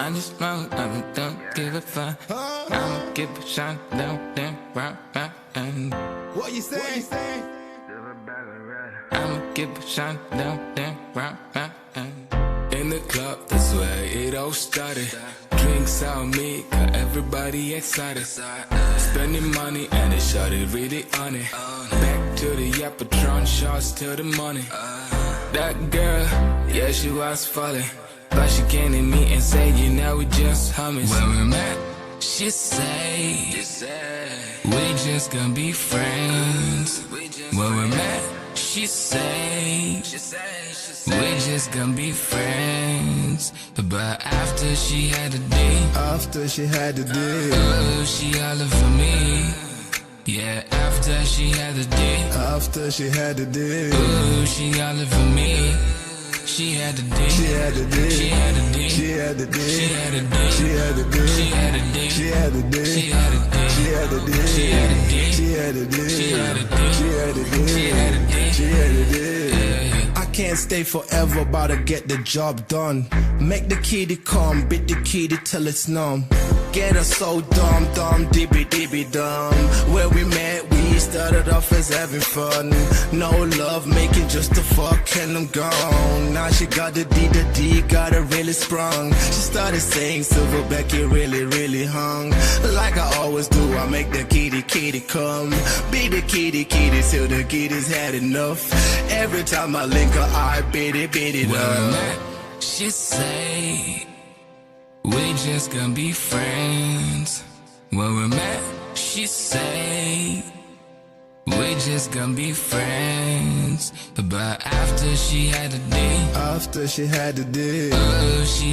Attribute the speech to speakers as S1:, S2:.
S1: I just smoke, I don't give a fuck. I'ma keep it shine down, down, round, round.
S2: What you saying?
S1: I'ma keep it shine down, down, round, round.
S3: In the club, that's where it all started. Drinks on me, got everybody excited. Spending money and it shorty really on it. Back to the Patron shots till the morning. That girl, yeah, she was falling, but she came to me and said, you know, we just homies. When we met, she say, we just gonna be friends. When we met, she say, we just gonna be friends. But after she had a day, oh, she holler for me. Yeah, after she had a day, oh, she holler for me. She had a day, she had a day, she had a day, she had a day, she had a day, she had a day, she had a day, she had a day, she had a day, she had a day, she had a day, she had a day, she had a day, she had a day, she had a day, she had a day.
S2: I can't stay forever, about to get the job done. Make the kitty come, beat the kitty till it's numb. Get her so dumb, dumb, dibby, dibby, dumb. Where we met, we started off as having fun. No love making, just the fuck, and I'm gone. Now she got the D, got her really sprung. She started saying Silverback, it really, really hung. Like I always do, I make the kitty come. Beat the kitty till the kitty's had enough. Every time I link her, I beat it up.
S3: She say, we just gonna be friends. When we met, she say, we just gonna be friends. But after she had a day,
S2: oh, she